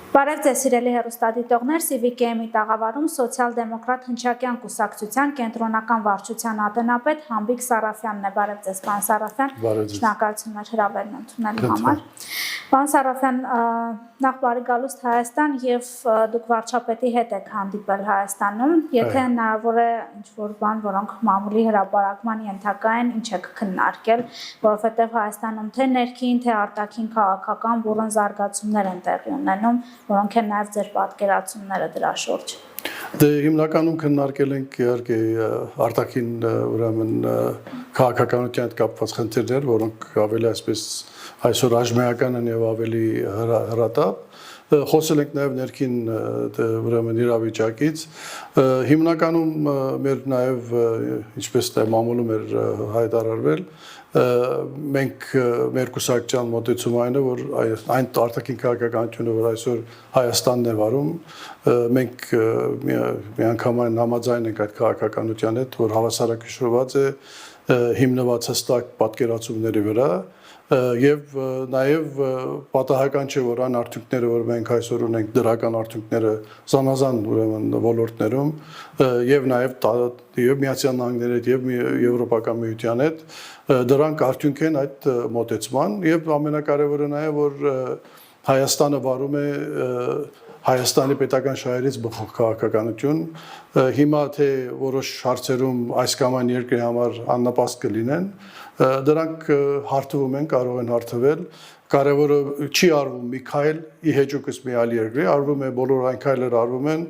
Բարև ձեզ սիրելի հեռուստադիտողներ, CVK-ի տաղավարում սոցիալ-դեմոկրատ հնչակյան կուսակցության կենտրոնական վարչության ատենապետ Համբիկ Սարաֆյանն է։ Բարև ձեզ, պարոն Սարաֆյան, շնորհակալություն հրավերն ընդունելու համար։ Պարոն Սարաֆյան, նախ բարի գալուստ Հայաստան եւ դուք վարչապետի հետ եք հանդիպել Հայաստանում, եթե հնարավոր է ինչ-որ բան, որոնք մամուլի հրապարակման ենթակա են, ինչ եք քննարկել, որովհետեւ Հայաստանում թե ներքին, թե արտաքին քաղաքական բուռն զարգացումներ են տեղի ունենում, որոնք են նաև ձեր պատկերացումները դրա շուրջ։ Դե հիմնականում քննարկել ենք իհարկե արտաքին ուրեմն քաղաքականության հետ կապված խնդիրներ, որոնք ավելի այսպես այսօր այժմեական են եւ ավելի հրատապ։ Խոսել ենք նաև ներքին ուրեմն իրավիճակից։ Հիմնականում մեր նաև ինչպես թե մամուլում էր հայտարարվել, մենք մեր կուսակցության մոտեցումը այն է, որ այն արտաքին քաղաքականությունը, որ այսօր Հայաստանն է վարում, մենք միանգամայն համաձայն ենք այդ քաղաքականության հետ, որ հավասարակշռված է, հիմնված հստակ պատկերացումների վրա եւ նաեւ պատահական չէ, որ այն արդյունքները, որ մենք այսօր ունենք, դրական արդյունքները զանազան ուրեմն ոլորտներում եւ նաեւ Միացյալ Նահանգների հետ եւ Եվրոպական միության հետ դրանք արդյունք են այդ մոտեցման եւ ամենակարևորը նաեւ որ Հայաստանը վարում է Հայաստանի պետական շահերից բխող քաղաքականություն հիմա թե որոշ հարցերում այս կամ այն երկրի համար աննպաստ կլինեն դրանք հարթվում են կարող են հարթվել կարևորը չի արվում մի քայլ ի հեճուկս մի այլ երկրի արվում է բոլոր այն քայլերը արվում են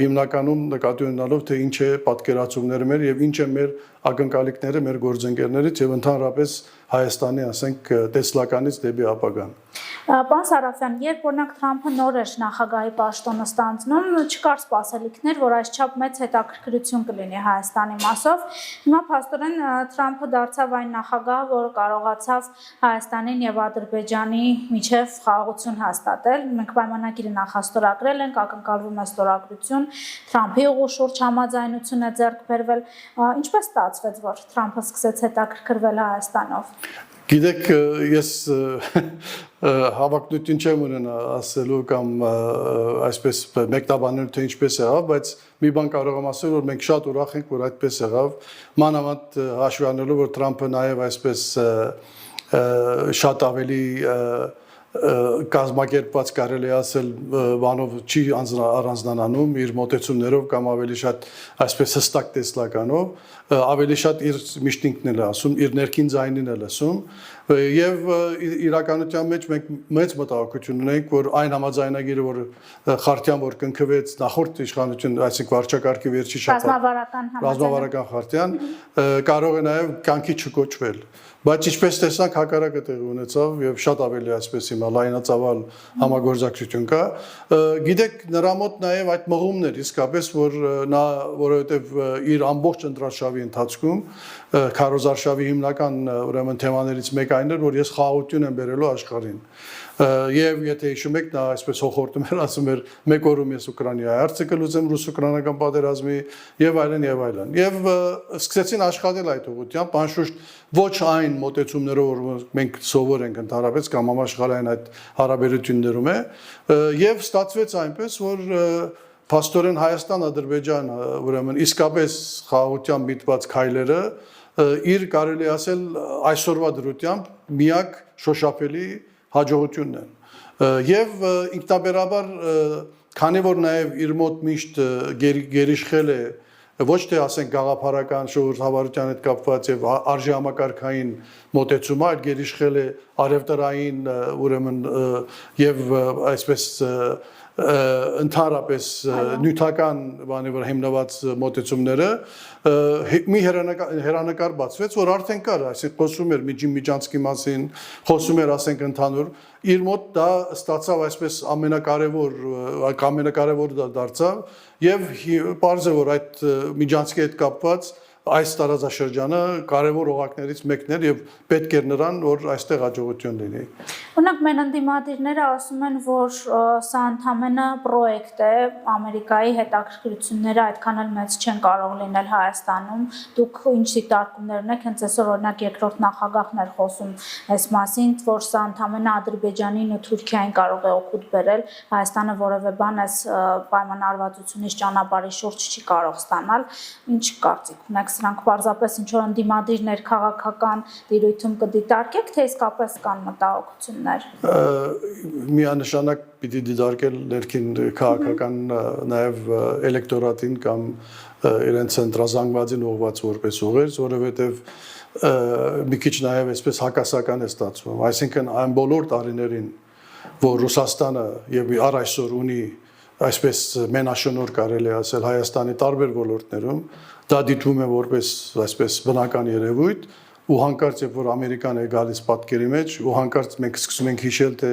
հիմնականում նկատի ունենալով թե ինչ է պատկերացումները մեր եւ ինչ է մեր ակնկալիքները մեր գործընկերներից եւ ընդհանրապես Հայաստանի ասենք տեսլականից դեպի ապագան Պարոն Սարաֆյան, երբ օրինակ Թրամփը նոր էր նախագահի պաշտոնը ստանձնում, չկար սպասելիքներ, որ այսչափ մեծ հետաքրքրություն կլինի Հայաստանի մասով։ Հիմա փաստորեն Թրամփը դարձավ այն նախագահը, որը կարողացավ Հայաստանին եւ Ադրբեջանի միջև խաղաղություն հաստատել։ Մենք պայմանագիրը նախաստորագրել ենք, ակնկալվում է ստորագրություն, Թրամփի ուղու շուրջ համաձայնություն է ձեռք բերվել։ Ինչպես ստացվեց, որ Թրամփը սկսեց հետաքրքրվել Հայաստանով։ Գիտեք, ես հավակնություն չեմ ունենա ասելու կամ այսպես մեկնաբանել թե ինչպես եղավ, բայց մի բան կարող եմ ասել, որ մենք շատ ուրախ ենք, որ այդպես եղավ, մանավանդ հաշվի առնելով, որ Թրամփը նաև այսպես շատ ավելի կազմակերպված կարելի ասել բանով չի առանձնանում իր մոտեցումներով կամ ավելի շատ այսպես հստակ տեսլականով ավելի շատ իր միշտինքն էլ ասում իր ներքին ձայնին էլ ասում եւ իրականության մեջ մենք մեծ մտահոգություն ունենք որ այն համաձայնագիրը որ խարտյան որ կնքվեց նախորդ իշխանություն այսինքն վարչակարգի վերջի շաբաթ ռազմավարական խարտյան կարող է նաեւ կյանքի չկոչվել բայց ինչպես տեսանք հակառակը տեղի ունեցավ եւ շատ ավելի այսպես հիմա լայնածավալ համագործակցություն կա գիտեք նրա մոտ նաեւ այդ մղումներ իսկապես որ նա որովհետեւ իր ամբողջ ընտրաշավի ընթացքում քարոզարշավի հիմնական ուրեմն թեմաներից մեկը այն էր որ ես խաղաղություն եմ բերելու աշխարհին եւ եթե հիշում եք նա այսպես հոխորտում էր ասում էր մեկ օրում ես Ուկրաինայի հարցը կլուծեմ ռուս-ուկրաինական պատերազմի եւ այլն եւ սկսեցին աշխատել այդ ուղղությամբ անշուշտ ոչ այն մոտեցումներով որ մենք սովոր ենք ընդհանրապես կամ համաշխարհային այդ հարաբերություններում է եւ ստացվեց այնպես որ փաստորեն Հայաստան-Ադրբեջան ուրեմն իսկապես խաղաղության միտված քայլերը իր կարելի ասել այսօրվա դրությամբ միակ շոշափելի հաջողությունն են եւ ինքնաբերաբար քանի որ նաեւ իր մոտ միշտ գերիշխել է ոչ թե ասենք գաղափարական ժողովրդավարության հետ կապված եւ արժեհամակարգային մոտեցումը, այլ գերիշխել է արևտրային ուրեմն եւ այսպես ընդհանրապես նյութական բանի վրա հիմնված մոտեցումները մի հերանեկար բացվեց, որ արդեն կար, այսինքն խոսում էր Միջանցքի մասին, խոսում էր ասենք ընդհանուր, իր մոտ դա ստացավ այսպես ամենակարևոր դա դարձավ եւ պարզ է որ այդ Միջանցքի հետ կապված այս տարածաշրջանը կարևոր օղակներից մեկն էր եւ պետք էր նրան, որ այստեղ հաջողություն լինի։ Օրինակ մեն ընդդիմադիրները ասում են, որ սա ընդհանրապես պրոյեկտ է, Ամերիկայի հետաքրքրությունները այդքան էլ մեծ չեն կարող լինել Հայաստանում։ Դուք ինչ դիտարկումներ ունեք, հենց այսօր օրինակ երկրորդ նախագահն էր խոսում այս մասին, որ սա ընդհանրապես Ադրբեջանին ու Թուրքիային կարող է օգուտ բերել, Հայաստանը որևէ բան այս պայմանավորվածությունից ճանապարհի շուրջ չի կարող ստանալ։ Ինչ կարծիք ունեք սրանք պարզապես ինչ որ ընդդիմադիրներ քաղաքական դիրույթում կդիտարկեք, թե իսկապես կան մտահոգություններ։ Միանշանակ պիտի դիտարկել ներքին քաղաքական նաև էլեկտորատին կամ իրենց ընտրազանգվածին ուղղված որպես ուղերձ, որովհետև մի քիչ նաև այսպես հակասական է ստացվում, այսինքն այն բոլոր տարիներին, որ Ռուսաստանը եւ առ այսօր ունի այսպես մենաշնոր կարելի ասել Հայաստանի տարբեր ոլորտներում, դա դիտվում է որպես այսպես բնական երևույթ, ու հանկարծ երբ որ Ամերիկան է գալիս պատկերի մեջ, ու հանկարծ մենք սկսում ենք հիշել, թե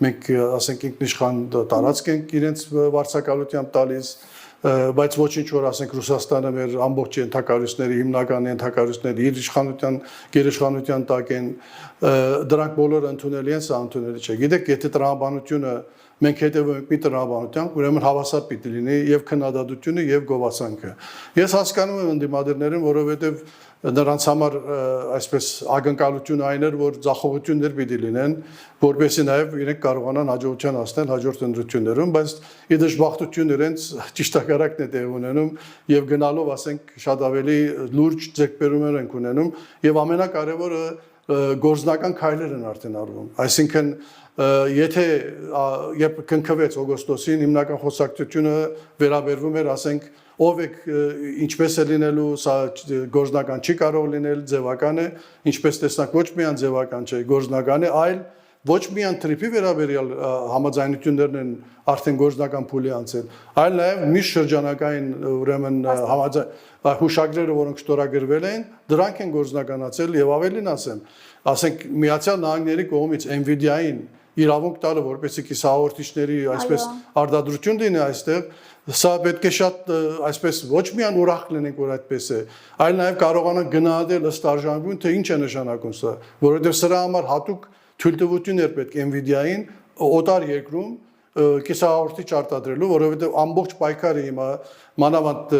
մենք ասենք ինքնիշխան տարածք ենք իրենց վարձակալությամբ տալիս, բայց ոչինչ որ ասենք Ռուսաստանը մեր ամբողջ ենթակառույցների հիմնական ենթակառույցները իր իշխանության գերիշխանության տակ են, դրանք բոլորը ընդունելի են, սա ընդունելի չէ։ Գիտեք, եթե տրամաբանությունը մենք հետևում ենք մի տրամաբանության, ուրեմն հավասար պիտի լինի եւ քննադատությունը եւ գովասանքը։ Ես հասկանում եմ ընդդիմադիրներին, որովհետեւ նրանց համար այսպես ակնկալությունը այն էր, որ ձախողություններ պիտի լինեն, որպեսզի նաեւ իրենք կարողանան հաջողության հասնել հաջորդ ընտրություններում, բայց ի դժբախտություն իրենց ճիշտ հակառակն է տեղ ունենում եւ գնալով, ասենք, շատ ավելի լուրջ ձեռքբերումներ են ունենում եւ ամենակարևորը գործնական քայլեր են արդեն արվում։ Այսինքն եթե երբ կնքվեց օգոստոսին հիմնական խոսակցությունը վերաբերվում էր, ասենք, ով եք ինչպես է լինելու, սա գործնական չի կարող լինել, ձևական է, ինչպես տեսնանք ոչ միայն ձևական չէ, գործնական է, այլ ոչ միայն թրիփի վերաբերյալ համաձայնություններն են արդեն գործնական փուլի անցել, այլ նաև միշտ շրջանակային ուրեմն հուշագրերը, որոնք ստորագրվել են, դրանք են գործնականացել եւ ավելին ասենք Միացյալ Նահանգների կողմից Nvidia-ին իրավունք տալը, որպեսզի կիսահաղորդիչների այսպես արտադրություն լինի այստեղ, սա պետք է շատ այսպես ոչ միայն ուրախ լինենք, որ այդպես է, այլ նաև կարողանանք գնահատել ըստ արժանապատվության, թե ինչ է նշանակում սա, որովհետև սրա համար հատուկ թույլտվություններ պետք է Nvidia-ին օտար երկրում կիսահաղորդիչ արտադրելու, որովհետև ամբողջ պայքարը հիմա մանավանդ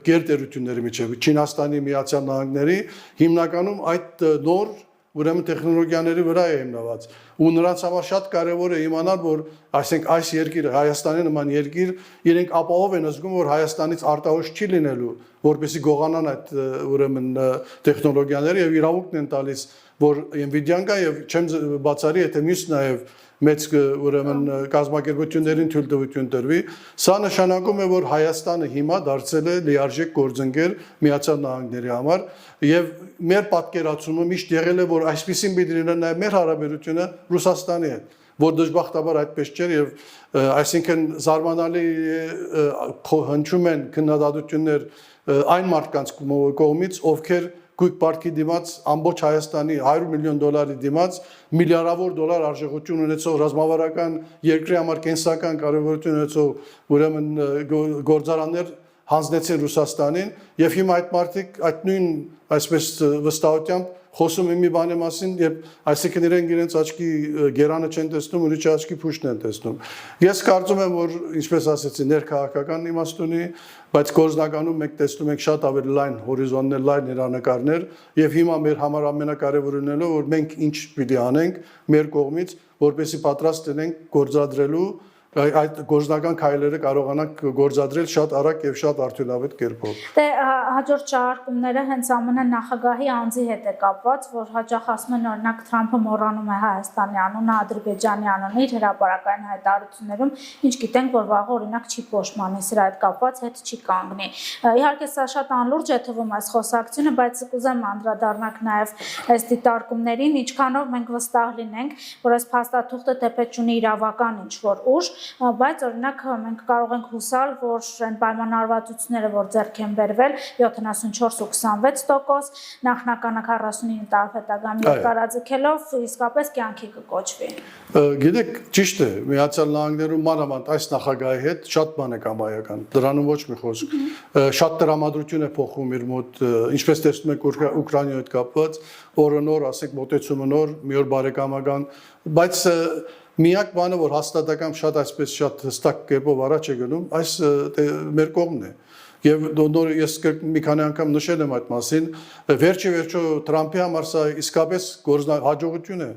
գերտերությունների միջև Չինաստանի, Միացյալ Նահանգների հիմնականում այդ նոր ուրեմն տեխնոլոգիաների վրա է հիմնված ու նրանց համար շատ կարևոր է իմանալ, որ այսինքն այս երկիրը Հայաստանի նման երկիր իրենք ապահով են զգում, որ Հայաստանից արտահոսք չի լինելու, որպեսզի գողանան այդ ուրեմն տեխնոլոգիաները եւ իրավունքն են տալիս, որ Nvidia-ն կա եւ չեմ բացառի, եթե մյուս նաեւ մեծ ուրեմն կազմակերպություններին թույլտվություն տրվի, սա նշանակում է, որ Հայաստանը հիմա դարձել է լիարժեք գործընկեր Միացյալ Նահանգների համար եւ մեր պատկերացումը միշտ եղել է, որ այսպեսին պիտի լինի նաեւ մեր հարաբերությունը Ռուսաստանի հետ, որ դժբախտաբար այդպես չէր եւ այսինքն զարմանալի հնչում են քննադատություններ այն մարդկանց կողմից, ովքեր գույք պարտքի դիմաց ամբողջ Հայաստանի $100 միլիոն դիմաց միլիարդավոր դոլար արժողություն ունեցող ռազմավարական երկրի համար կենսական կարևորություն ունեցող ուրեմն գործարաններ հանձնեցին Ռուսաստանին եւ հիմա այդ մարդիկ այդ նույն այսպես վստահությամբ խոսում են մի բանի մասին եւ այսինքն իրենց աչքի գերանը չեն տեսնում, ուրիշ աչքի փուշն են տեսնում։ Ես կարծում եմ, որ ինչպես ասեցի, ներքաղաքական իմաստ ունի, բայց գործնականում մենք տեսնում ենք շատ ավելի լայն հորիզոններ, լայն հեռանկարներ եւ հիմա մեր համար ամենակարևորն է, որ մենք ինչ պիտի անենք մեր կողմից, որպեսզի պատրաստ լինենք գործադրելու այդ գործնական քայլերը կարողանանք գործադրել շատ արագ եւ շատ արդյունավետ կերպով։ Դե հաջորդ շարժումները հենց ԱՄՆ նախագահի անձի հետ է կապված, որ հաճախ ասում են օրինակ Թրամփը մոռանում է Հայաստանի անունը, Ադրբեջանի անունը իր հրապարակային հայտարարություններում, ինչ գիտենք, որ վաղը օրինակ չի փոշմանի սրա հետ կապված հետ չի կանգնի։ Իհարկե սա շատ անլուրջ է թվում այս խոսակցությունը, բայց կուզեմ անդրադառնանք նաեւ այս դիտարկումներին, ինչքանով մենք վստահ լինենք, որ այս փաստաթուղթը թեպետ ունի իրավական ինչ-որ ուժ, բայց օրինակ մենք կարող ենք հուսալ, որ այն պայմանավորվածությունները, որ ձեռք են բերվել 74.26%, նախնականը 49 տարվետագամ երկարաձգելով իսկապես կյանքի կկոչվի։ Գիտեք, ճիշտ է, Միացյալ Նահանգներում մանավանդ այս նախագահի հետ շատ բան է կամայական, դրանում ոչ մի խոսք, շատ տրամադրություն է փոխվում իր մոտ, ինչպես տեսնում եք Ուկրաինայի հետ կապված, օրը նոր, ասենք մոտեցումը նոր, մի օր բարեկամական, բայց միակ բանը, որ հաստատակամ շատ այսպես շատ հստակ կերպով առաջ է գնում, այս մեր կողմն է։ Եվ նոր ես մի քանի անգամ նշել եմ այդ մասին, վերջը Թրամփի համար սա իսկապես հաջողություն է։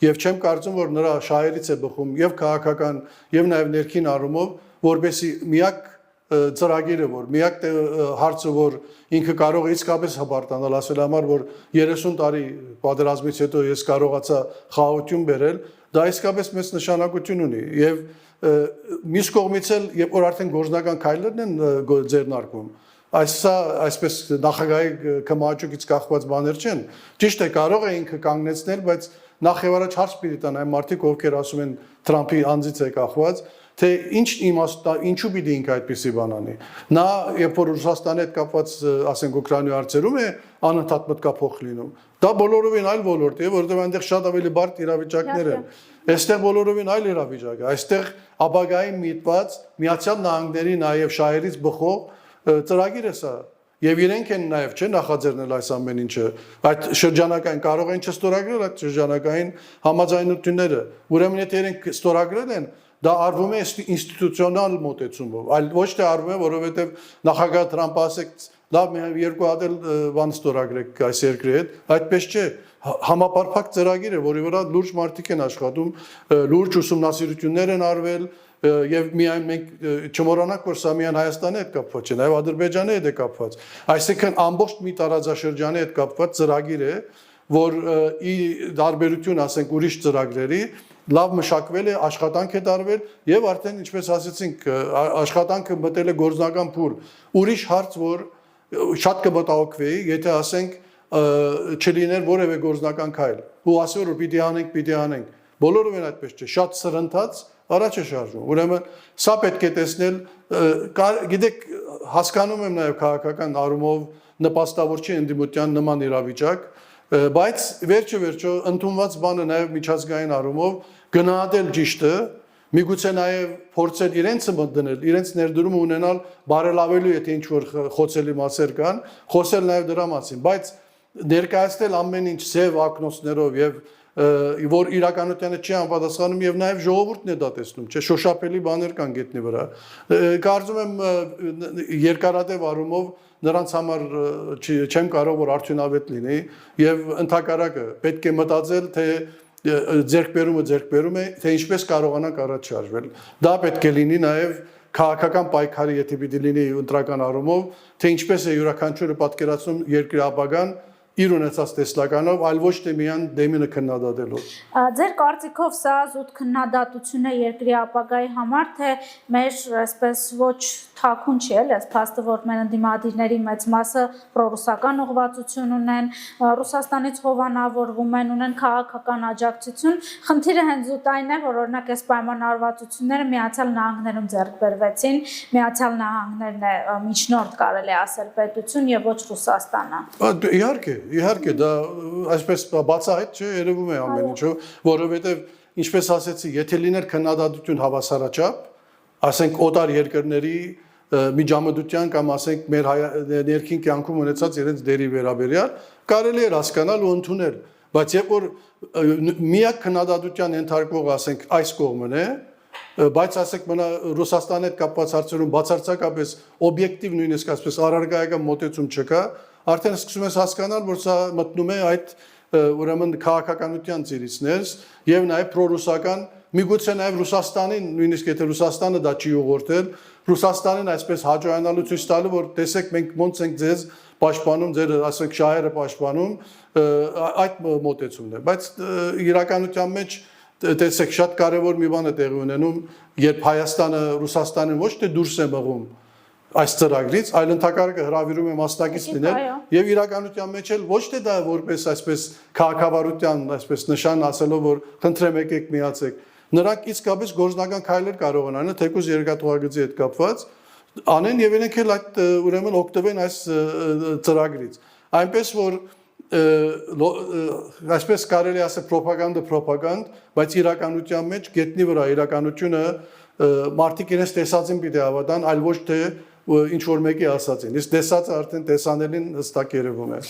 Եվ չեմ կարծում, որ նրա շահերից է բխում եւ քաղաքական եւ նաեւ ներքին առումով, որբեսի միակ ծրագիրը, որ միակ հարցը, որ ինքը կարող է իսկապես հպարտանալ, ասել համար, որ 30 տարի պատերազմից հետո ես կարողացա խաղաղություն բերել, դա իսկապես մեծ նշանակություն ունի եւ մյուս կողմից էլ երբ որ արդեն գործնական քայլերն են ձեռնարկվում, այսպես նախագահի կմաճուկից կախված բաներ չեն։ Ճիշտ է, կարող է ինքը կանգնեցնել, բայց նախ եւ առաջ հարց պիտի տան այն մարդիկ, ովքեր ասում են Թրամփի անձից է կախված, թե ինչու պիտի ինքը այդպիսի բան անի։ Նա երբ որ Ռուսաստանի հետ կապված, ասենք Ուկրաինայի հարցերում է անընդհատ մտկափոխ լինում։ Դա բոլորովին այլ ոլորտ է, որովհետեւ այնտեղ շատ ավելի բարդ իրավիճակներ են։ Այստեղ բոլորովին այլ իրավիճակ է։ Այստեղ ապագային միտված Միացյալ Նահանգների նաև շահերից բխող ծրագիր է սա։ Եվ իրենք են նաև չէ նախաձեռնել այս ամեն ինչը։ Այդ շրջանակային կարող են չստորագրել այդ շրջանակային համաձայնությունները։ Ուրեմն եթե իրենք ստորագրել են, դա արվում է ինստիտուցիոնալ մոտեցումով, այլ ոչ թե արվում է, որովհետև նախագահ Թրամփը ասեք լավ երկու հատ էլ բան ստորագրեք այս երկրի հետ, այդպես չէ, համապարփակ ծրագիր է, որի վրա լուրջ մարդիկ են աշխատում, լուրջ ուսումնասիրություններ են արվել եւ միայն մենք չմոռանանք, որ սա միայն Հայաստանի հետ կապված չէ, նաեւ Ադրբեջանի հետ է կապված, այսինքն ամբողջ մի տարածաշրջանի հետ կապված ծրագիր է, որ ի տարբերություն ասենք ուրիշ ծրագրերի լավ մշակվել է, աշխատանք է տարվել եւ արդեն ինչպես ասեցինք, աշխատանքը մտել է գործնական փուլ։ Ուրիշ հարց, որ շատ կմտահոգվեի, եթե ասենք չլիներ որևէ գործնական քայլ։ Ու ասել որ պիտի անենք։ Բոլորովին այդպես չէ, շատ սրընթաց առաջ է շարժվում։ Ուրեմն սա պետք է տեսնել, գիտեք, հասկանում եմ նաեւ քաղաքական առումով նպաստավոր չի ընդդիմության նման իրավիճակ, բայց վերջը ընդունված բանը նաեւ միջազգային առումով գնահատել ճիշտը, միգուցե նաեւ փորձել իրենցը մտնել, իրենց ներդրումը ունենալ բարելավելու, եթե ինչ որ խոցելի մասեր կան, խոսել նաեւ դրա մասին, բայց ներկայացնել ամեն ինչ ծև ակնոցներով եւ որ իրականությանը չի անպատասխանում եւ նաեւ ժողովուրդն է դա տեսնում, չէ, շոշափելի բաներ կան գետնի վրա։ Կարծում եմ երկարատև առումով նրանց համար չեմ կարող որ արդյունավետ լինի եւ ընդհակառակը պետք է մտածել թե ձեռքբերումը, թե ինչպես կարողանանք առաջ շարժվել։ Դա պետք է լինի նաեւ քաղաքական պայքարի, եթե պիտի լինի ընտրական առումով, թե ինչպես է յուրաքանչյուրը պատկերացնում երկրի ապագան իր ունեցած տեսլականով, այլ ոչ թե միան դեմինը քննադատելով։ Ձեր կարծիքով սա զուտ քննադատություն է երկրի ապագայի համար, թե մեր այսպես ոչ թաքուն չի էլ, այս փաստը, որ մեր ընդդիմադիրների մեծ մասը պրոռուսական ուղղվածություն ունեն, Ռուսաստանից հովանավորվում են, ունեն քաղաքական աջակցություն։ Խնդիրը հենց զուտ այն է, որ օրինակ այս պայմանավորվածությունները Միացյալ Նահանգներում ձեռք բերվեցին, Միացյալ Նահանգներն է միջնորդ կարելի ասել պետություն եւ ոչ Ռուսաստանը։ Իհարկե, դա այսպես բացահայտ չէ, երևում է ամեն ինչը, որովհետև ինչպես ասեցի, եթե լիներ քննադատություն հավասարաչափ, ասենք օտար երկրների միջամտության կամ ասենք մեր ներքին կյանքում ունեցած իրենց դերի վերաբերյալ, կարելի էր հասկանալ ու ընդունել, բայց երբ որ միակ քննադատության ենթարկվող ասենք այս կողմն է, բայց ասենք մնա Ռուսաստանի հետ կապված հարցերում բացարձակապես օբյեկտիվ նույնիսկ այսպես առարգայական մոտեցում չկա, արդեն սկսում ես հասկանալ, որ սա մտնում է այդ ուրեմն քաղաքականության ծիրից ներս եւ նաեւ պրոռուսական, միգուցե նաեւ Ռուսաստանին, նույնիսկ եթե Ռուսաստանը դա չի ուղղորդել, Ռուսաստանին այսպես հաջողանալու ցույց տալու, որ տեսեք մենք ոնց ենք ձեզ պաշտպանում, ձեր ասենք շահերը պաշտպանում, այդ մոտեցումն է, բայց իրականության մեջ տեսեք շատ կարեւոր մի բան է տեղի ունենում, երբ Հայաստանը Ռուսաստանին ոչ թե դուրս է մղում այս ծրագրից, այլ ընդհակառակը հրավիրում է մասնակից լինել եւ իրականության մեջ էլ ոչ թե դա որպես այսպես քաղաքավարության այսպես նշան ասելով որ խնդրեմ եկեք միացեք, նրանք իսկապես գործնական քայլեր կարող են անել թեկուզ երկաթուղագծի հետ կապված անեն եւ իրենք էլ այդ ուրեմն օգտվեն այս ծրագրից այնպես որ այսպես կարելի ասել ռոպագանդ բայց իրականության մեջ գետնի վրա իրականությունը մարդիկ իրենց տեսածին պիտի հավատան այլ ոչ թե ինչ որ մեկի ասածին իսկ տեսածը արդեն տեսանելին հստակ երևում է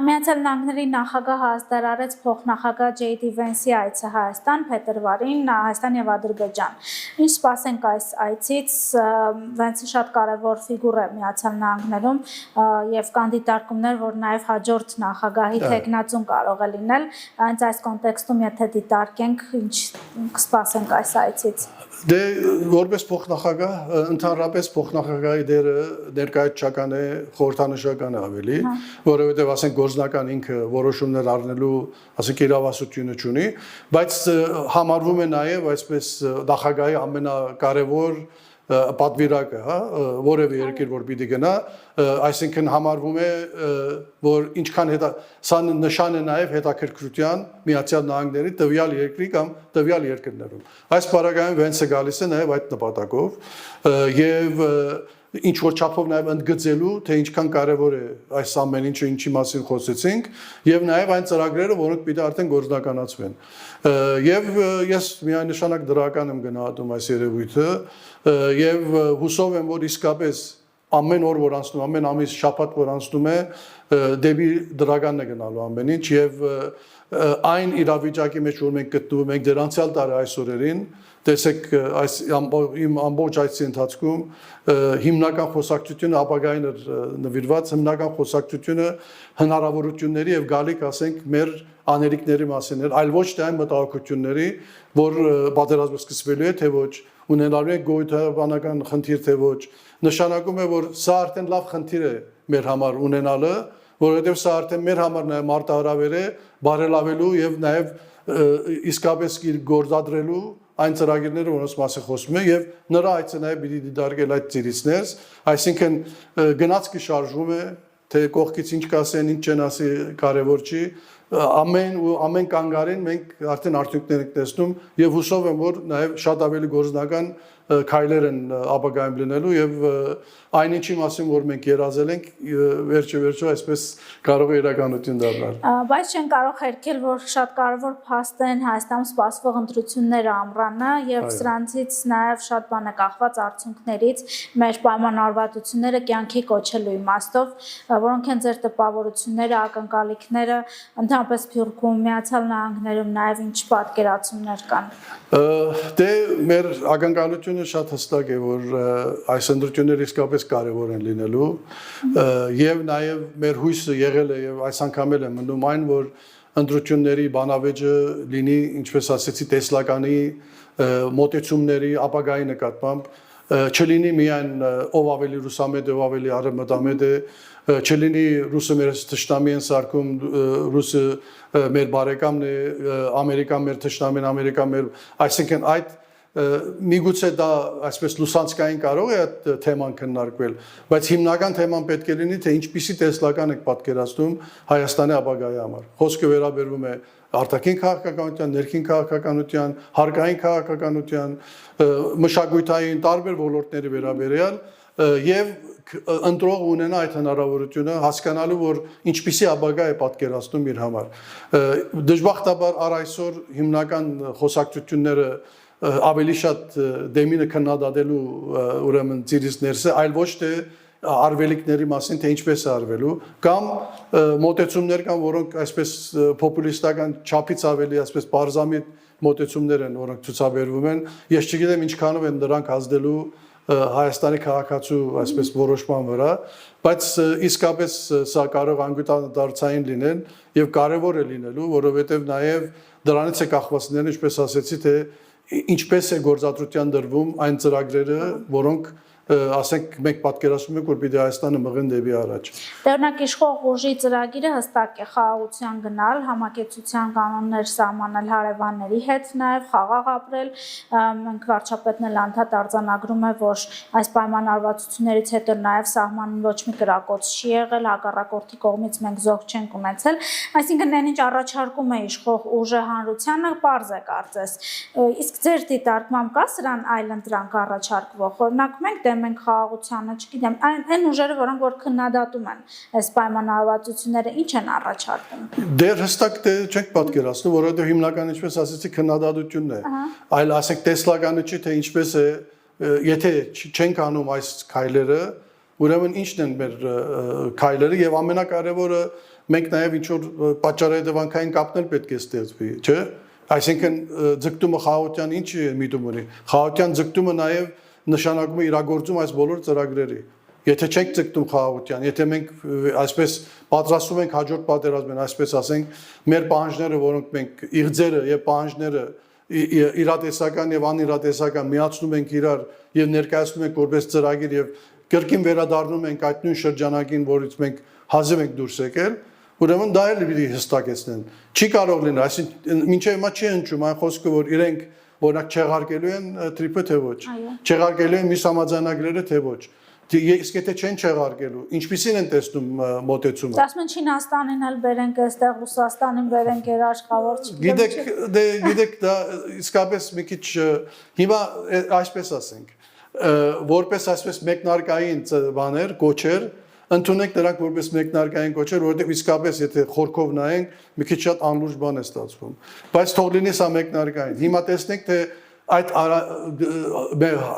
Միացյալ Նահանգների նախագահ հայտարարեց փոխնախագահ Ջեյդի Վենսի այցը Հայաստան փետրվարին Հայաստան եւ Ադրբեջան Ինչ սպասենք այս այցից Վենսը շատ կարեւոր ֆիգուր է Միացյալ Նահանգներում եւ կան դիտարկումներ որ նաեւ հաջորդ նախագահի տեխնացուն կարող է լինել այնց այս կոնտեքստում եթե դիտարկենք ինչ կսպասենք այս այցից Դե որպես փոխնախագահ ընդհանրապես փոխնախագահի դերը ներկայացական է խորհրդանշական ավելի որովհետև ասենք գործնական ինքը որոշումներ առնելու ասենք իրավասությունը ունի բայց համարվում է նաև այսպես նախագահի ամենակարևոր պատվիրակը, հա, որևէ երկիր որ պիտի գնա, այսինքն համարվում է, որ ինչքան սա նշան է նաև հետաքրքրության Միացյալ Նահանգների տվյալ երկրի կամ տվյալ երկրներում։ Այս բaragայում Վենսը գալիս է նաև այդ նպատակով եւ ինչ որ չափով նաև ընդգծելու, թե ինչքան կարևոր է այս ամեն ինչը ինչի մասին խոսեցինք եւ նաև այն ծրագրերը, որոնք պիտի արդեն գործնականացվեն։ Եվ ես միանշանակ դրական եմ գնահատում այս երևույթը եւ հուսով եմ, որ իսկապես ամեն օր որ անցնում, ամեն ամիս շաբաթ որ անցնում է, դեպի դրականն է գնալու ամեն ինչ եւ այն իրավիճակի մեջ որ մենք գտնվում ենք դեր անցյալ տարի այս օրերին տեսեք այս իմ ամբողջ այցի ընթացքում հիմնական խոսակցությունը ապագային նվիրված հիմնական խոսակցությունը հնարավորությունների եւ գալիք ասենք մեր աներիկների մասին այլ ոչ թե այն մտահոգությունների որ պատերազմը սկսվելու է թե ոչ ունենալու է գոյութաբանական խնդիր թե ոչ նշանակում է որ սա արդեն լավ խնդիր է մեր համար ունենալը որովհետեւ սա արդեն մեր համար նաեւ մարտահրավեր է բարելավելու եւ նաեւ իսկապես գործադրելու այն ծրագիրները, որոնց մասին խոսում է եւ նրա այցը նաեւ պիտի դիտարկել այդ ծիրիցներս, այսինքն գնացքը շարժվում է, թե կողքից ինչ կասեն, ինչ չեն ասի, կարեւոր չի, ամեն կանգարեն մենք արդեն արդյունքներ ենք տեսնում եւ հուսով եմ, որ նաեւ շատ ավելի գործնական քայլեր են ապագայում լինելու եւ այն ինչի մասին որ մենք երազել ենք վերջո այսպես կարող է իրականություն դառնալ բայց չեն կարող հերքել որ շատ կարևոր փաստ են Հայաստանում սպասվող ընտրությունները ամռանը եւ սրանցից նաեւ շատ բան է կախված արդյունքներից մեր պայմանավորվածությունները կյանքի կոչելու իմաստով որոնք են ձեր տպավորությունները ակնկալիքները ընդհանրապես Փյուրքում Միացյալ Նահանգներում նաեւ ինչ պատկերացումներ կան դե մեր ակնկալությունը շատ հստակ է որ այս ընտրությունները իսկապես կարևոր են լինելու եւ նաեւ մեր հույսը եղել է եւ այս անգամ էլ է մնում այն որ ընտրությունների բանավեճը լինի ինչպես ասեցի տեսլականի մոտեցումների ապագայի նկատմամբ չլինի միայն ով ավելի ռուսամետ ով ավելի արևմտամետ է չլինի ռուսը մեր թշնամի են սարքում ռուսը մեր բարեկամն է ամերիկան մեր թշնամին ամերիկան մեր այսինքն այդ միգուցե դա այսպես լուսանցքային կարող է այդ թեման քննարկվել, բայց հիմնական թեման պետք է լինի թե ինչպիսի տեսլական եք պատկերացնում Հայաստանի ապագայի համար։ Խոսքը վերաբերվում է արտաքին քաղաքականության, ներքին քաղաքականության, հարկային քաղաքականության, մշակութային տարբեր ոլորտների վերաբերյալ եւ ընտրող ունենա այդ հնարավորությունը հասկանալու որ ինչպիսի ապագա է պատկերացնում իր համար։ Դժբախտաբար առ այսօր հիմնական խոսակցությունները ավելի շատ դեմինը քննադատելու ուրեմն ծիրիցներս է, այլ ոչ թե արվելիքների մասին թե ինչպես է արվելու կամ մոտեցումներ կան, որոնք այսպես պոպուլիստական չափից ավելի այսպես բարձամիտ մոտեցումներ են, որոնք ցուցաբերվում են։ Ես չգիտեմ ինչքանով են դրանք ազդելու Հայաստանի քաղաքացու այսպես որոշման վրա, բայց իսկապես սա կարող անգութադարձային լինել եւ կարեւոր է լինելու, որովհետեւ նաեւ դրանից է կախված լինել, ինչպես ասեցի, թե ինչպես է գործադրության դրվում այն ծրագրերը, որոնք ասենք մենք պատկերացնում ենք որ պիտի Հայաստանը մղեն դեպի առաջ։ Օրինակ իշխող ուժի ծրագիրը հստակ է խաղաղության գնալ, համակեցության կանոններ սահմանել հարևանների հետ, նաև խաղաղ ապրել։ Մենք վարչապետն էլ անդադ արձանագրում է, որ այս պայմանավորվածություններից հետո նաև սահմանին ոչ մի կրակոց չի եղել, հակառակորդի կողմից մենք զոհ չենք ունեցել։ Այսինքն այն ինչ առաջարկում է իշխող ուժը հանրությանը, պարզ է կարծես։ Իսկ ձեր դիտարկմամբ կա սրան այլընտրանք առաջարկվող։ Օրինակ մենք դեմ են խաղաղությանը, չգիտեմ, այն ուժերը, որոնք որ քննադատում են այս պայմանավորվածությունները, ինչ են առաջարկում։ Դեռ հստակ չենք պատկերացնում, որովհետև հիմնական ինչպես ասեցի քննադատությունն է, այլ ասենք տեսլականը չի, թե ինչպես է, եթե չենք անում այս քայլերը, ուրեմն ինչն են մեր քայլերը եւ ամենակարևորը մենք նաեւ ինչ որ պատճառահետևանքային կապներ պետք է ստեղծվի, չէ՞։ Այսինքն ձգտումը խաղաղության ինչ միտում ունի։ Խաղաղության ձգտումը նաեւ նշանակում է իրագործում այս բոլոր ծրագրերի։ Եթե չենք ձգտում խաղաղության, եթե մենք այսպես պատրաստում ենք հաջորդ պատերազմին, այսպես ասենք, մեր պահանջները, որոնք մենք իղձերը եւ պահանջները իրատեսական եւ անիրատեսական միացնում ենք իրար եւ ներկայացնում ենք որպես ծրագիր եւ կրկին վերադառնում ենք այդ նույն շրջանակին, որից մենք հազիվ ենք դուրս եկել, ուրեմն դա էլ պիտի հստակեցնեն։ Չի կարող լինել, այսինքն մինչև հիմա չի հնչում այն խոսքը, որ իրենք օրինակ չեղարկելու են տրիպը թե ոչ, չեղարկելու են մյուս համաձայնագրերը թե ոչ։ Իսկ եթե չեն չեղարկելու, ինչպիսին են տեսնում մոտեցումը։ Ասում են Չինաստանին էլ բերենք այստեղ, Ռուսաստանին բերենք երաշխավոր։ Գիտեք, դա իսկապես մի քիչ հիմա այսպես ասենք, որպես այսպես մեկնարկային բաներ, կոչեր, ընդունենք նրանք որպես մեկնարկային կոչեր, որովհետև իսկապես եթե խորքով նայենք, մի քիչ շատ անլուրջ բան է ստացվում։ Բայց թող լինի սա մեկնարկային։ Հիմա տեսնենք, թե այդ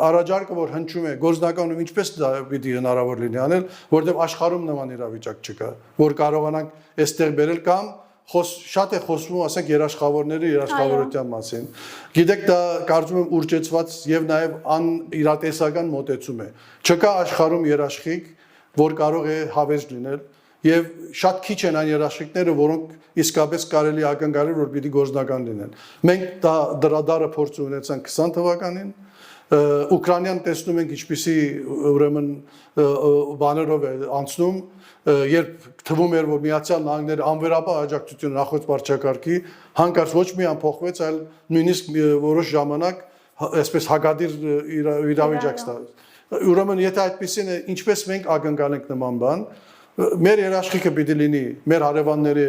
առաջարկը, որ հնչում է, գործնականում ինչպես դա պիտի հնարավոր լինի անել, որովհետև աշխարհում նման իրավիճակ չկա, որ կարողանանք այստեղ բերել կամ շատ է խոսվում, ասենք, երաշխավորների երաշխավորության մասին։ Գիտեք, դա կարծում եմ ուռճեցված եւ նաեւ անիրատեսական մոտեցում է։ Չկա աշխարհում երաշխիք, որ կարող է հավես լինել եւ շատ քիչ են այն երաշխիքները, որոնք իսկապես կարելի է ակնկալել, որ պիտի գործնական լինեն։ Մենք դրա դարը փորձ ունեցանք 20 թվականին, Ուկրաինան տեսնում ենք ինչպիսի ուրեմն բաներով է անցնում, երբ թվում էր, որ Միացյալ Նահանգները անվերապահ աջակցություն նախորդ վարչակարգի հանկարծ ոչ միայն փոխվեց, այլ նույնիսկ որոշ ժամանակ այսպես հագադիր իրավիճակ ստացավ։ Ուրեմն եթե այդպեսին է, ինչպես մենք ակնկալենք նման բան, մեր երաշխիքը պիտի լինի մեր հարևանների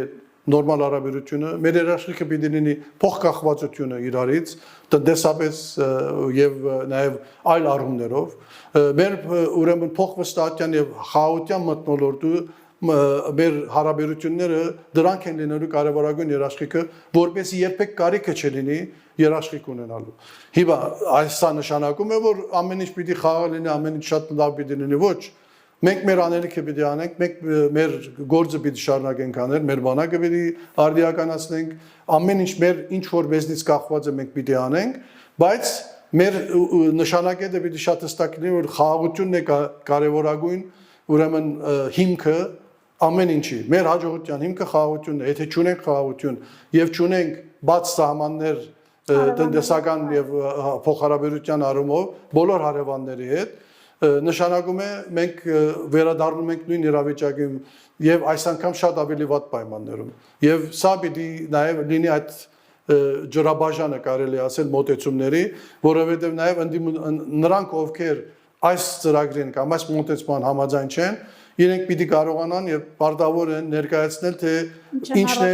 նորմալ հարաբերությունը, մեր երաշխիքը պիտի լինի փոխկախվածությունը իրարից, տնտեսապես եւ նաեւ այլ առումներով, մեր ուրեմն փոխվստահության եւ խաղաղության մթնոլորտը մեր հարաբերությունները դրանք են լինելու կարևորագույն երաշխիքը, որպեսզի երբեք կարիքը չլինի երաշխիք ունենալու։ Հիմա այս նշանակում է, որ ամեն ինչ պիտի խաղաղ լինի, ամեն ինչ շատ լավ պիտի լինի, ոչ։ Մենք մեր անելիքը պիտի անենք, մենք մեր գործը պիտի շարունակենք անել, մեր բանակը պիտի արդիականացնենք, ամեն ինչ մեր ինչ որ մեզնից կախված է մենք պիտի անենք, բայց մեր նշանակետը պիտի շատ հստակ լինի, որ խաղաղությունն է կարևորագույն, ուրեմն հիմքը ամեն ինչի։ Մեր հաջողության հիմքը խաղաղությունն է, եթե չունենք խաղաղություն եւ չունենք բաց սահմաններ տնտեսական եւ փոխհարաբերության առումով բոլոր հարևանների հետ, նշանակում է մենք վերադառնում ենք նույն իրավիճակին եւ այս անգամ շատ ավելի վատ պայմաններում եւ սա պիտի նաեւ լինի այդ ջրաբաժանը կարելի ասել մոտեցումների, որովհետեւ նաեւ նրանք ովքեր այս ծրագրին կամ այս մոտեցման համաձայն չեն, իրենք պիտի կարողանան եւ պարտավոր են ներկայացնել թե ինչն է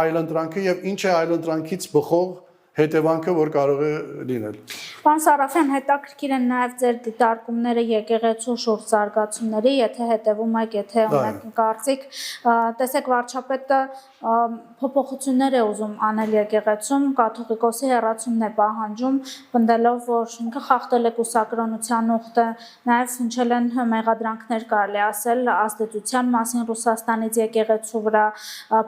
այլընտրանքը եւ ինչ է այլընտրանքից բխող հետևանքը, որ կարող է լինել։ Պարոն Սարաֆյան, հետաքրքիր են նաև ձեր դիտարկումները եկեղեցու շուրջ զարգացումների, եթե հետևում եք, եթե ունեք կարծիք, տեսեք վարչապետը փոփոխություններ է ուզում անել եկեղեցում, կաթողիկոսի հեռացումն է պահանջում, պնդելով, որ ինքը խախտել է կուսակրոնության ուխտը, նաև հնչել են մեղադրանքներ, կարելի ասել, ազդեցության մասին Ռուսաստանից եկեղեցու վրա,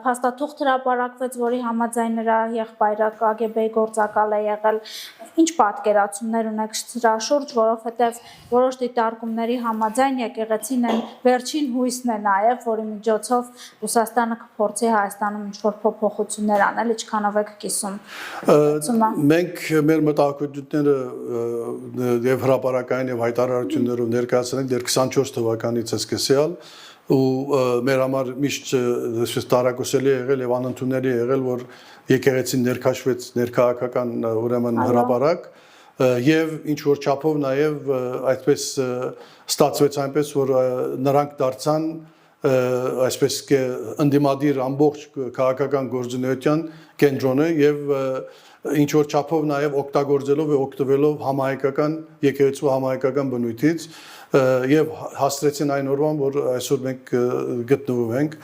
փաստաթուղթ հրապարակվեց, որի համաձայն նրա եղբայրը KGB-ի գործակալ է եղել։ Ինչ պատկերացումներ ունեք սրա շուրջ, որովհետև որոշ դիտարկումների համաձայն եկեղեցին են վերջին հույսն է նաև, որի միջոցով Ռուսաստանը կփորձի Հայաստանում ինչ-որ փոփոխություններ անել, ինչքանով եք կիսում։ Մենք մեր մտահոգությունները եւ հրապարակային եւ հայտարարություններով ներկայացրել ենք դեռ 24 թվականից սկսյալ ու մեր համար միշտ այսպես տարակուսելի է եղել եւ անընդունելի է եղել, որ եկեղեցին ներքաշվեց ներքաղաքական ուրեմն հրապարակ եւ ինչ որ չափով նաեւ այդպես ստացվեց այնպես, որ նրանք դարձան այսպես ընդդիմադիր ամբողջ քաղաքական գործունեության կենտրոնը եւ ինչ որ չափով նաև օգտագործելով եւ օգտվելով համահայկական եկեղեցու համահայկական բնույթից եւ հասցրեցին այն օրվան, որ այսօր մենք գտնվում ենք,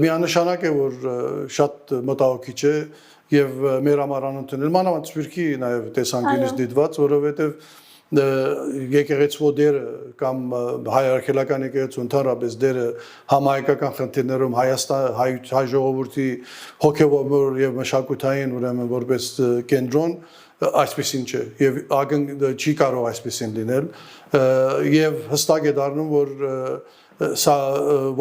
միանշանակ է, որ շատ մտահոգիչ է եւ մեր համար անընդունել մանավանդ Սփյուռքի նաև տեսանկյունից դիտված, որովհետեւ եկեղեցու դերը կամ հայ արքելական եկեղեցու ընդհանրապես դերը համահայկական խնդիրներում հայ ժողովրդի հոգեվոր եւ մշակութային ուրեմն որպես կենտրոն այսպեսին չէ եւ չի կարող այսպեսին լինել եւ հստակ է դառնում, որ սա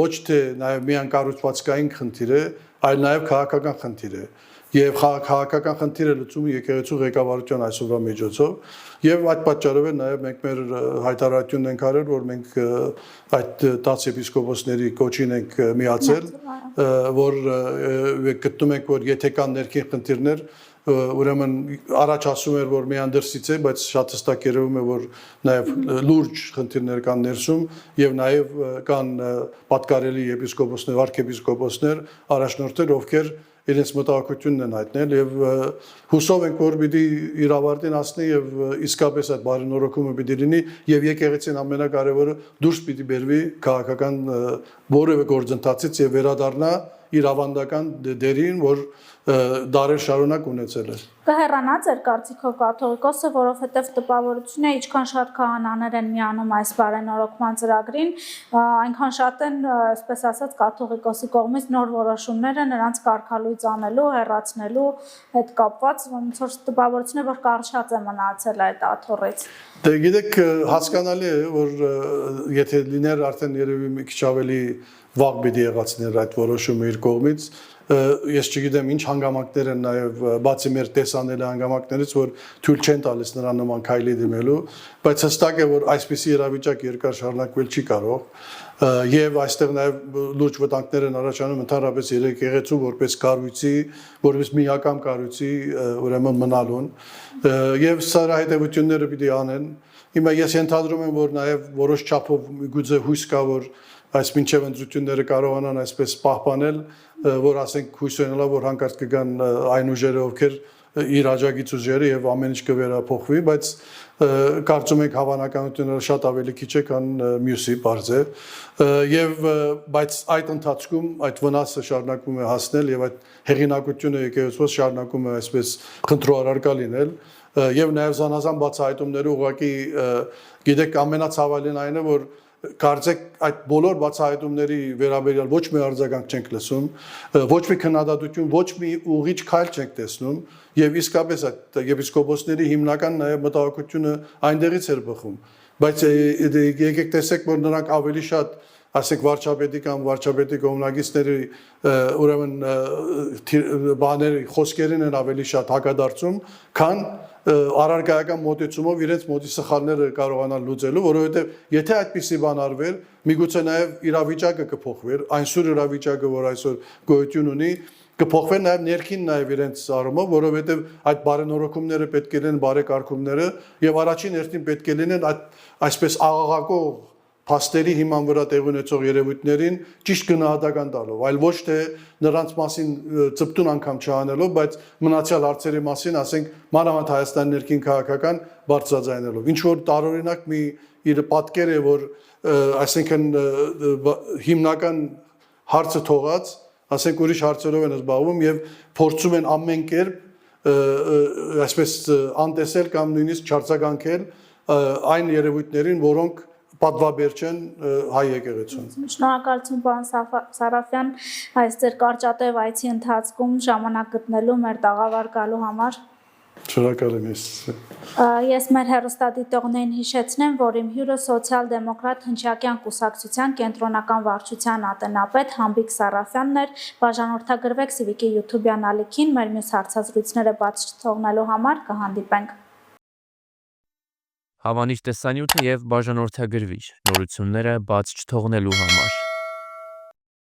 ոչ թե նաեւ միան կառուցվածքային խնդիր է, այլ նաեւ քաղաքական խնդիր է եւ քաղաքական խնդիրը լուծում եկեղեցու ղեկավարության այսօրվա միջոցով եւ այդ պատճառով էլ նաեւ մենք մեր հայտարարությունն ենք արել, որ մենք այդ 10 եպիսկոպոսների կոչին ենք միացել, որ գտնում ենք, որ եթե կան ներքին խնդիրներ, ուրեմն առաջ ասում էր, որ միան դրսից է, բայց շատ հստակ երևում է, որ նաև լուրջ խնդիրներ կան ներսում եւ նաև կան պատկարելի եպիսկոպոսներ, արքեպիսկոպոսներ, առաջնորդներ, ովքեր իրենց մտահոգությունն են հայտնել եւ հուսով ենք, որ պիտի իր ավարտին հասնի եւ իսկապես այդ բարենորոգումը պիտի լինի եւ եկեղեցին ամենակարևորը դուրս պիտի բերվի քաղաքական որևէ գործընթացից եւ վերադառնա իր ավանդական դերին, որ դարեր շարունակ ունեցել է։ Կհեռանա ձեր կարծիքով կաթողիկոսը, որովհետև տպավորություն է, ինչքան շատ քահանաներ են միանում այս բարենորոգման ծրագրին, այնքան շատ են, այսպես ասած, կաթողիկոսի կողմից նոր որոշումները նրանց կարգալույծ անելու, հեռացնելու հետ կապված, ոնց որ տպավորություն է, որ կարճած է մնացել այդ աթոռից։ Դե գիտեք, հասկանալի է, որ եթե լիներ արդեն երևի մի քիչ ավելի վաղ պիտի եղածներ այդ որոշումը իր կողմից, ես չգիտեմ ինչ հանգամանքներ են նաև բացի մեր տեսանելի հանգամանքներից, որ թույլ չեն տալիս նրան նման քայլի դիմելու, բայց հստակ է, որ այսպիսի իրավիճակ երկար շարունակվել չի կարող եւ այստեղ նաև լուրջ վտանգներ են առաջանում ընդհանրապես եկեղեցու որպես կառույցի, որպես միակամ կառույցի ուրեմն մնալուն եւ սա հետեւությունները պիտի անեն։ Հիմա ես ենթադրում եմ, որ նաև որոշ չափով գուցե հույս կա, որ այս մինչև ընտրությունները կարողանան այսպես պահպանել, որ ասենք հույս ունենալով, որ հանկարծ կգան այն ուժերը, ովքեր իր աջակից ուժերը եւ ամեն ինչ կվերափոխվի, բայց կարծում ենք հավանականությունը շատ ավելի քիչ է, քան մյուսի բարձ է եւ բայց այդ ընթացքում այդ վնասը շարունակում է հասնել եւ այդ հեղինակությունը եկեղեցուց շարունակում է այսպես խնդրոարարքա լինել եւ նաեւ զանազան բացահայտումները ուղղակի գիտեք ամենացավալին այն է, որ կարծեք այդ բոլոր բացահայտումների վերաբերյալ ոչ մի արձագանք չենք լսում, ոչ մի քննադատություն, ոչ մի ուղիղ քայլ չենք տեսնում եւ իսկապես այդ եպիսկոպոսների հիմնական նաեւ մտահոգությունը այնտեղից էր բխում, բայց եկեք տեսեք, որ նրանք ավելի շատ ասենք վարչապետի կամ վարչապետի կողմնակիցների ուրեմն բաների խոսքերին են ավելի շատ հակադարձում, քան առարկայական մոտեցումով իրենց մոտի սխալները կարողանալ լուծելու, որովհետև եթե այդպիսի բան արվեր, միգուցե նաև իրավիճակը կփոխվեր, այնսուր իրավիճակը, որ այսօր գոյություն ունի, կփոխվեր նաև ներքին նաև իրենց առումով, որովհետև այդ բարենորոգումները պետք է լինեն բարեկարգումները եւ առաջին հերթին պետք է լինեն այսպես աղաղակող փաստերի հիման վրա տեղ ունեցող երևույթներին ճիշտ գնահատական տալով, այլ ոչ թե նրանց մասին ծպտուն անգամ չանելով, բայց մնացյալ հարցերի մասին, ասենք, մանավանդ Հայաստանի ներքին քաղաքական բարձրաձայնելով։ Ինչ որ տարօրինակ մի իր պատկեր է, որ այսինքն հիմնական հարցը թողած, ասենք ուրիշ հարցերով են զբաղվում եւ փորձում են ամեն կերպ այսպես անտեսել կամ նույնիսկ չարձագանքել այն երևույթներին, որոնք պատվաբեր չեն հայ եկեղեցուն։ Շնորհակալություն պարոն Սարաֆյան, այս ձեր կարճատև այցի ընթացքում ժամանակ գտնելու մեր տաղավար գալու համար։ Շնորհակալ եմ ես։ Ես մեր հեռուստադիտողներին հիշեցնեմ, որ իմ հյուրը սոցիալ-դեմոկրատ հնչակյան կուսակցության կենտրոնական վարչության ատենապետ Համբիկ Սարաֆյանն էր։ Բաժանորդագրվեք Civic-ի YouTube-յան ալիքին, մեր մյուս հարցազրույցները բաց չթողնելու համար կհանդիպենք։ Հավանիչ տեսանյութը եւ բաժանորդագրվիչ նորությունները բաց չթողնելու համար։